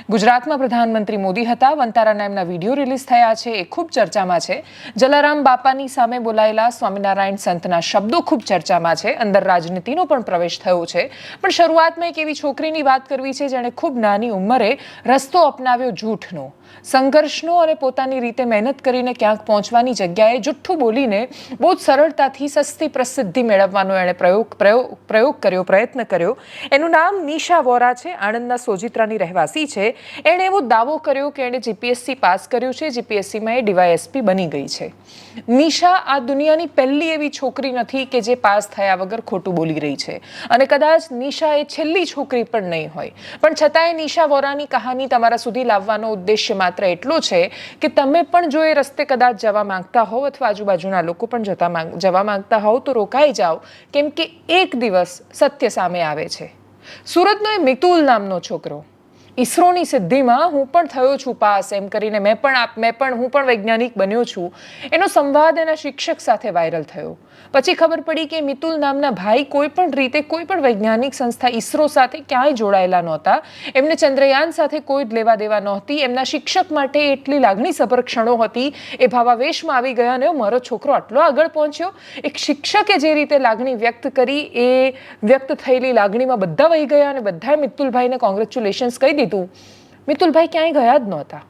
ગુજરાતમાં પ્રધાનમંત્રી મોદી હતા. વંતારાના એમના વિડીયો રિલીઝ થયા છે, એ ખૂબ ચર્ચામાં છે. જલારામ બાપાની સામે બોલાયેલા સ્વામિનારાયણ સંતના શબ્દો ખૂબ ચર્ચામાં છે. અંદર રાજનીતિનો પણ પ્રવેશ થયો છે. પણ શરૂઆતમાં એક એવી છોકરીની વાત કરવી છે જેણે ખૂબ નાની ઉંમરે રસ્તો અપનાવ્યો જૂઠનો, સંઘર્ષનો અને પોતાની રીતે મહેનત કરીને ક્યાંક પહોંચવાની જગ્યાએ જુઠ્ઠું બોલીને બહુ જ સરળતાથી સસ્તી પ્રસિદ્ધિ મેળવવાનો એણે પ્રયત્ન કર્યો. એનું નામ નિશા વોરા છે. આણંદના સોજિત્રાની રહેવાસી છે. એણે એવો દાવો કર્યો કે એણે જીપીએસસી પાસ કર્યું છે, જીપીએસસીમાં એ ડીવાયએસપી બની ગઈ છે. નિશા આ દુનિયાની પહેલી એવી છોકરી નથી કે જે પાસ થયા વગર ખોટું બોલી રહી છે, અને કદાચ નિશા એ છેલ્લી છોકરી પણ નહીં હોય. પણ છતાંય નિશા વોરાની કહાની તમારા સુધી લાવવાનો ઉદ્દેશ્ય માત્ર એટલો છે કે તમે પણ જો એ રસ્તે કદાચ જવા માંગતા હોવ અથવા આજુબાજુના લોકો પણ જવા માંગતા હોવ તો રોકાઈ જાઓ, કેમ કે એક દિવસ સત્ય સામે આવે છે. સુરતનો એ મિતુલ નામનો છોકરો ઈસરોની સિદ્ધિમાં હું પણ થયો છું પાસ એમ કરીને હું પણ વૈજ્ઞાનિક બન્યો છું, એનો સંવાદ એના શિક્ષક સાથે વાયરલ થયો. પછી ખબર પડી કે મિતુલ નામના ભાઈ કોઈ પણ રીતે કોઈ પણ વૈજ્ઞાનિક સંસ્થા ઈસરો સાથે ક્યાંય જોડાયેલા નહોતા. એમને ચંદ્રયાન સાથે કોઈ જ લેવા દેવા નહોતી. એમના શિક્ષક માટે એટલી લાગણીસભર ક્ષણો હતી, એ ભાવાવેશમાં આવી ગયા અને મારો છોકરો આટલો આગળ પહોંચ્યો. એક શિક્ષકે જે રીતે લાગણી વ્યક્ત કરી, એ વ્યક્ત થયેલી લાગણીમાં બધા વહી ગયા અને બધાએ મિતુલભાઈને કોંગ્રેચ્યુલેશન્સ કહી દીધું. મિતુલભાઈ ક્યાંય ગયા જ નહોતા.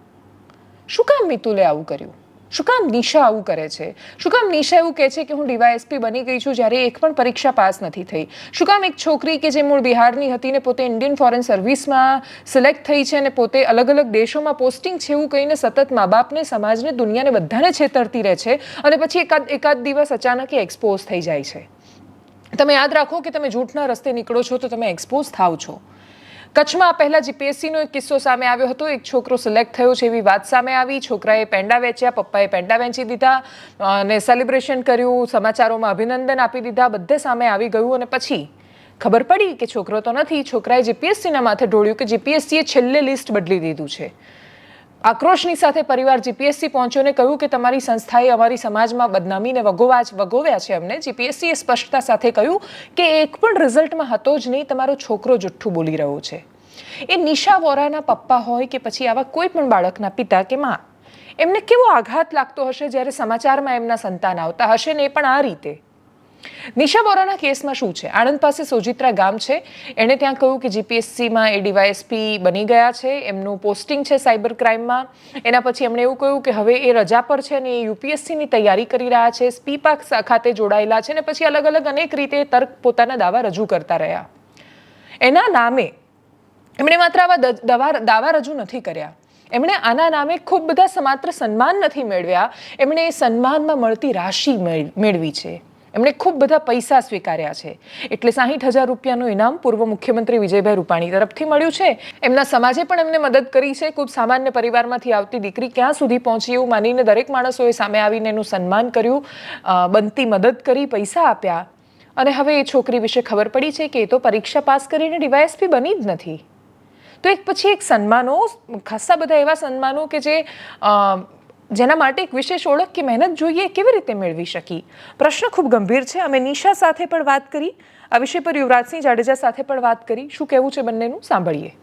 શું કામ મિતુલે આવું કર્યું? શું કામ નિશા આવું કરે છે? શું કામ નિશા એવું કહે છે કે હું ડીવાયએસપી બની ગઈ છું જ્યારે એક પણ પરીક્ષા પાસ નથી થઈ? શું કામ એક છોકરી કે જે મૂળ બિહારની હતી ને પોતે ઇન્ડિયન ફોરેન સર્વિસમાં સિલેક્ટ થઈ છે અને પોતે અલગ અલગ દેશોમાં પોસ્ટિંગ છે એવું કહીને સતત મા બાપને, સમાજને, દુનિયાને બધાને છેતરતી રહે છે અને પછી એકાદ દિવસ અચાનક એ એક્સપોઝ થઈ જાય છે? તમે યાદ રાખો કે તમે જૂઠના રસ્તે નીકળો છો તો તમે એક્સપોઝ થાવ છો. કચ્છમાં પહેલા જીપીએસસીનો એક કિસ્સો સામે આવ્યો હતો. એક છોકરો સિલેક્ટ થયો છે એવી વાત સામે આવી. છોકરાએ પેંડા વેચ્યા, પપ્પાએ પેંડા વેચી દીધા અને સેલિબ્રેશન કર્યું, સમાચારોમાં અભિનંદન આપી દીધા, બધે સામે આવી ગયું. અને પછી ખબર પડી કે છોકરો તો નથી. છોકરાએ જીપીએસસીના માથે ઢોળ્યું કે જીપીએસસીએ છેલ્લે લિસ્ટ બદલી દીધું છે. આક્રોશની સાથે પરિવાર જીપીએસસી પહોંચ્યો ને કહ્યું કે તમારી સંસ્થાએ અમારી સમાજમાં બદનામીને વગોવ્યા છે અમને. જીપીએસસીએ સ્પષ્ટતા સાથે કહ્યું કે એક પણ રિઝલ્ટમાં હતો જ નહીં, તમારો છોકરો જુઠ્ઠું બોલી રહ્યો છે. એ નિશા વોરાના પપ્પા હોય કે પછી આવા કોઈ પણ બાળકના પિતા કે માં, એમને કેવો આઘાત લાગતો હશે જ્યારે સમાચારમાં એમના સંતાન આવતા હશે ને એ પણ આ રીતે. નિશા વોરાના કેસમાં શું છે? આણંદ પાસે સોજિત્રા ગામ છે. એણે ત્યાં કહ્યું કે જીપીએસસીમાં એ ડીવાયએસપી બની ગયા છે, એમનું પોસ્ટિંગ છે સાયબર ક્રાઇમમાં. એના પછી એમણે એવું કહ્યું કે હવે એ રજા પર છે અને એ યુપીએસસીની તૈયારી કરી રહ્યા છે, સ્પીપાક ખાતે જોડાયેલા છે ને પછી અલગ અલગ અનેક રીતે પોતાના દાવા રજૂ કરતા રહ્યા. એના નામે એમણે માત્ર આવા દાવા રજૂ નથી કર્યા, એમણે આના નામે ખૂબ બધા માત્ર સન્માન નથી મેળવ્યા, એમણે એ સન્માનમાં મળતી રાશિ મેળવી છે. એમણે ખૂબ બધા પૈસા સ્વીકાર્યા છે. એટલે 60,000 રૂપિયાનું ઇનામ પૂર્વ મુખ્યમંત્રી વિજયભાઈ રૂપાણી તરફથી મળ્યું છે. એમના સમાજે પણ એમને મદદ કરી છે. ખૂબ સામાન્ય પરિવારમાંથી આવતી દીકરી ક્યાં સુધી પહોંચી એવું માનીને દરેક માણસોએ સામે આવીને એનું સન્માન કર્યું, બનતી મદદ કરી, પૈસા આપ્યા. અને હવે એ છોકરી વિશે ખબર પડી છે કે એ તો પરીક્ષા પાસ કરીને ડીવાયએસપી બની જ નથી. તો એક પછી એક સન્માનો, ખાસા બધા એવા સન્માનો કે જેના માટે એક વિશેષ ઓળખ કે મહેનત જોઈએ, કેવી રીતે મેળવી શકી? પ્રશ્ન ખૂબ ગંભીર છે. અમે નિશા સાથે પણ વાત કરી, આ વિષય પર યુવરાજસિંહ જાડેજા સાથે પણ વાત કરી. શું કહેવું છે બંનેનું, સાંભળીએ.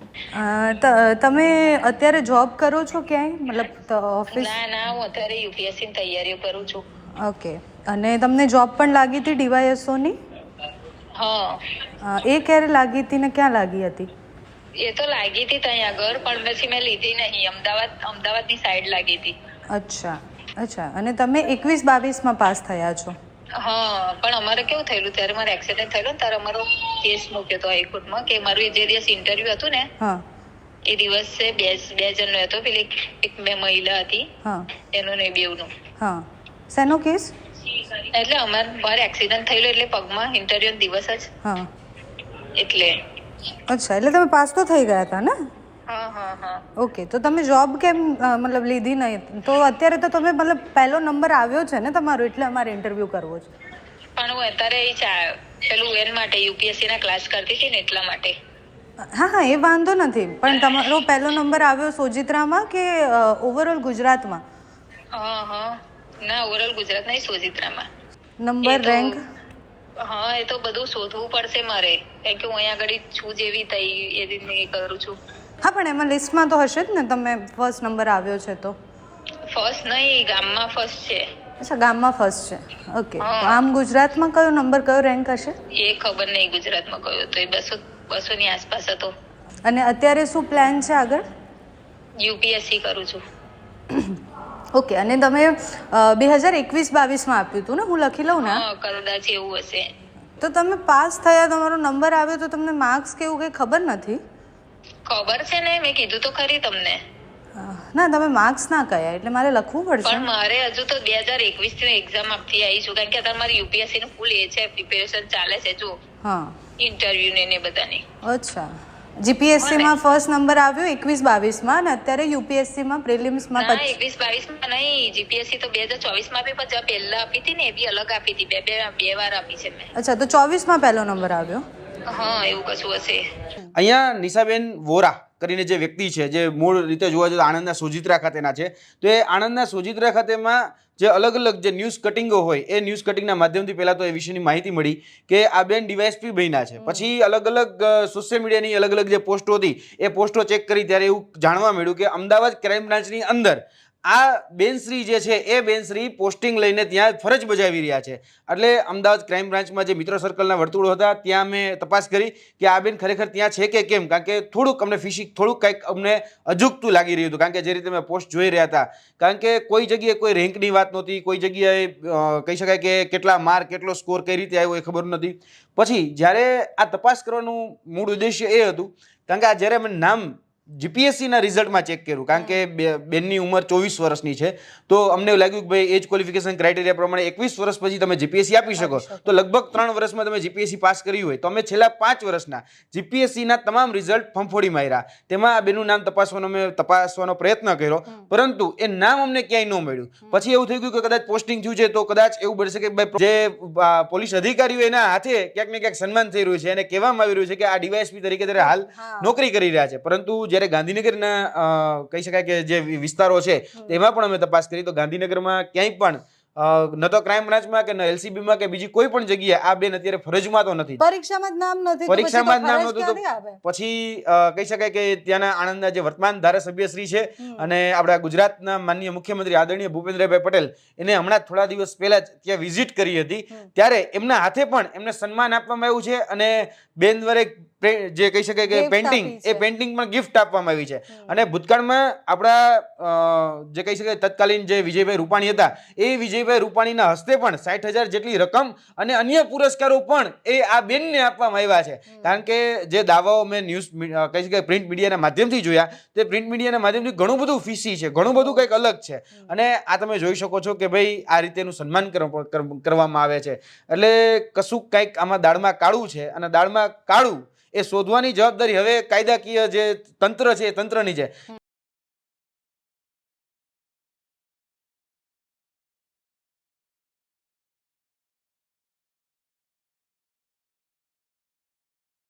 તમે અત્યારે જોબ કરો છો ક્યાંય, મતલબ ઓફિસ? ના, હું અત્યારે યુપીએસસી ની તૈયારીઓ કરું છું. ઓકે. અને તમને જોબ પણ લાગી હતી ડીવાયએસઓની? હા. એ ક્યારે લાગી હતી ને ક્યાં લાગી હતી? એ તો લાગી હતી ત્યાં આગળ, પણ પછી મેં લીધી નહીં. અમદાવાદની સાઈડ લાગી હતી. અચ્છા. અને તમે 21-22માં પાસ થયા છો? હા, પણ અમારે કેવું થયેલું, ત્યારે મારે એક્સિડન્ટ થયેલો ને ત્યારે અમારો કેસ મૂક્યો હતો હાઈકોર્ટમાં કે મારું જે દિવસ ઇન્ટરવ્યુ હતું ને, એ દિવસે બે જણનો હતો. પેલી એક મહિલા હતી, એનું ને બેવનું. શેનો કેસ? એટલે મારે એક્સિડન્ટ થયેલો એટલે પગમાં ઇન્ટરવ્યુ દિવસ જ. એટલે અચ્છા, એટલે તમે પાસ તો થઈ ગયા હતા ને? હા. ઓકે. તો તમે જોબ કેમ મતલબ લીધી નહીં? તો અત્યારે તો તમે મતલબ પહેલો નંબર આવ્યો છે ને તમારો, એટલે અમારે ઇન્ટરવ્યુ કરવો છે. પણ હું અત્યારે પેલું એન માટે યુપીએસસી ના ક્લાસ કરતી હતી ને એટલા માટે. હા, એ વાંધો નથી. પણ તમારો પહેલો નંબર આવ્યો સોજિત્રામાં કે ઓવરઓલ ગુજરાતમાં? ના, ઓવરઓલ ગુજરાત નહીં, સોજિત્રામાં નંબર, રેન્ક? હા, એ તો બધું શોધવું પડશે મારે, કેમ કે હું અહીંયા આગળ છું જેવી થઈ એ રીતે કરું છું. હા પણ એમાં લિસ્ટમાં તો હશે જ ને તમે ફર્સ્ટ નંબર આવ્યો છે તો. ફર્સ્ટ નહીં, ગામમાં ફર્સ્ટ છે. અચ્છા, ગામમાં ફર્સ્ટ છે. ઓકે, તો આમ ગુજરાતમાં કયો નંબર, કયો રેન્ક હશે? એ ખબર નહીં ગુજરાતમાં કયો, તો એ 200 ની આસપાસ હતો. અને અત્યારે શું પ્લાન છે આગળ? યુપીએસસી કરું છું. ઓકે, અને તમે 2021-22માં આપ્યું હતું ને, હું લખી લઉં ને? હા, કદાચ એવું હશે. તો તમે પાસ થયા, તમારો નંબર આવ્યો, તો તમને માર્ક્સ કેવું કંઈ ખબર નથી? ખબર છે ને, મેં કીધું તો ખરી તમને. ના, તમે માર્ક્સ ના કયા, એટલે મારે લખવું પડશે. પણ મારે હજુ તો 2021 થી એક્ઝામ આપતી આવી છું, કારણ કે અત્યારે મારી યુપીએસસી નું ફૂલ એ છે, પ્રિપેરેશન ચાલે છે. જો હા, ઇન્ટરવ્યુ ને બધાની. અચ્છા, જીપીએસસીમાં ફર્સ્ટ નંબર આવ્યો 21-22માં, અને અત્યારે યુપીએસસીમાં પ્રિલિમ્સમાં 21-22 માં નહીં, જીપીએસસી તો 2024 માં બી, પણ જ્યાં પહેલા આપી હતી ને એ બી અલગ આપી હતી. બે વાર આપી છે મેં. અચ્છા, તો 24માં પહેલો નંબર આવ્યો. હા, એવું કશું હશે. અહીંયા નિશાબેન વોરા કરીને જે વ્યક્તિ છે, જે મૂળ રીતે જોવા જઈએ તો આણંદના સોજિત્રા ખાતેના છે, તો એ આણંદના સોજિત્રા ખાતેમાં જે અલગ અલગ જે ન્યૂઝ કટિંગો હોય, એ ન્યૂઝ કટિંગના માધ્યમથી પહેલાં તો એ વિશેની માહિતી મળી કે આ બેન ડીવાયએસપી બન્યા છે. પછી અલગ અલગ સોશિયલ મીડિયાની અલગ અલગ જે પોસ્ટો હતી, એ પોસ્ટો ચેક કરી ત્યારે એવું જાણવા મળ્યું કે અમદાવાદ ક્રાઇમ બ્રાન્ચની અંદર આ બેનશ્રી જે છે એ બેનશ્રી પોસ્ટિંગ લઈને ત્યાં ફરજ બજાવી રહ્યા છે. એટલે અમદાવાદ ક્રાઇમ બ્રાન્ચમાં જે મિત્ર સર્કલના વર્તુળો હતા ત્યાં મેં તપાસ કરી કે આ બેન ખરેખર ત્યાં છે કે કેમ, કારણ કે થોડુંક અમને ફિશિંગ, થોડુંક કંઈક અમને અજુગતું લાગી રહ્યું હતું, કારણ કે જે રીતે મેં પોસ્ટ જોઈ રહ્યા હતા, કારણ કે કોઈ જગ્યાએ કોઈ રેન્કની વાત નહોતી, કોઈ જગ્યાએ કહી શકાય કે કેટલા માર્ક, કેટલો સ્કોર કઈ રીતે આવ્યો એ ખબર નહોતી. પછી જ્યારે આ તપાસ કરવાનું મૂળ ઉદ્દેશ્ય એ હતું, કારણ કે આ જ્યારે મેં નામ જીપીએસસીના રિઝલ્ટમાં ચેક કર્યું, કારણ કે બેનની ઉંમર 24 વર્ષની છે, તો અમને એવું લાગ્યું કે ભાઈ એજ ક્વોલિફિકેશન ક્રાઇટેરિયા પ્રમાણે 21 વર્ષ પછી તમે જીપીએસસી આપી શકો, તો લગભગ 3 વર્ષમાં તમે જીપીએસસી પાસ કર્યું હોય, તો અમે છેલ્લા 5 વર્ષના જીપીએસસીના તમામ રિઝલ્ટ ફંફોડી માર્યા. તેમાં આ બેનું નામ તપાસવાનો પ્રયત્ન કર્યો, પરંતુ એ નામ અમને ક્યાંય ન મળ્યું. પછી એવું થઈ ગયું કે કદાચ પોસ્ટિંગ થયું છે, તો કદાચ એવું બનશે કે ભાઈ જે પોલીસ અધિકારીઓ એના હાથે ક્યાંક ને ક્યાંક સન્માન થઈ રહ્યું છે, અને કહેવામાં આવી રહ્યું છે કે આ ડીવાયએસપી તરીકે ત્યારે હાલ નોકરી કરી રહ્યા છે. પરંતુ જ્યારે ગાંધીનગરના કહી શકાય કે જે વિસ્તારો છે તેમાં પણ અમે તપાસ કરી, તો ગાંધીનગરમાં ક્યાંય પણ ન તો ક્રાઇમ બ્રાન્ચમાં કે ન એલસીબીમાં કે બીજી કોઈ પણ જગ્યાએ આ બેન અત્યારે ફરજમાં તો નથી. પરીક્ષામાં જ નામ નથી, પરીક્ષામાં જ નામ નહોતું, તો પછી કહી શકાય કે ત્યાંના આણંદના જે વર્તમાન ધારાસભ્ય શ્રી છે અને આપણા ગુજરાતના માનનીય મુખ્યમંત્રી આદરણીય ભૂપેન્દ્રભાઈ પટેલ, એને હમણાં થોડા દિવસ પહેલા જ ત્યાં વિઝિટ કરી હતી, ત્યારે એમના હાથે પણ એમને સન્માન આપવામાં આવ્યું છે, અને બેન દ્વારા જે કહી શકાય કે પેઇન્ટિંગ, એ પેઇન્ટિંગ પણ ગિફ્ટ આપવામાં આવી છે. અને ભૂતકાળમાં આપણા જે કહી શકાય તત્કાલીન જે વિજયભાઈ રૂપાણી હતા, એ વિજયભાઈ રૂપાણીના હસ્તે પણ 60,000 જેટલી રકમ અને અન્ય પુરસ્કારો પણ એ આ બેનને આપવામાં આવ્યા છે. કારણ કે જે દાવાઓ મેં ન્યૂઝ કહી શકાય પ્રિન્ટ મીડિયાના માધ્યમથી જોયા, તે પ્રિન્ટ મીડિયાના માધ્યમથી ઘણું બધું ફીસી છે, ઘણું બધું કંઈક અલગ છે. અને આ તમે જોઈ શકો છો કે ભાઈ આ રીતેનું સન્માન કરવામાં આવે છે, એટલે કશું કંઈક આમાં દાળમાં કાળું છે, અને દાળમાં કાળું એ શોધવાની જવાબદારી હવે કાયદાકીય જે તંત્ર છે એ તંત્રની છે.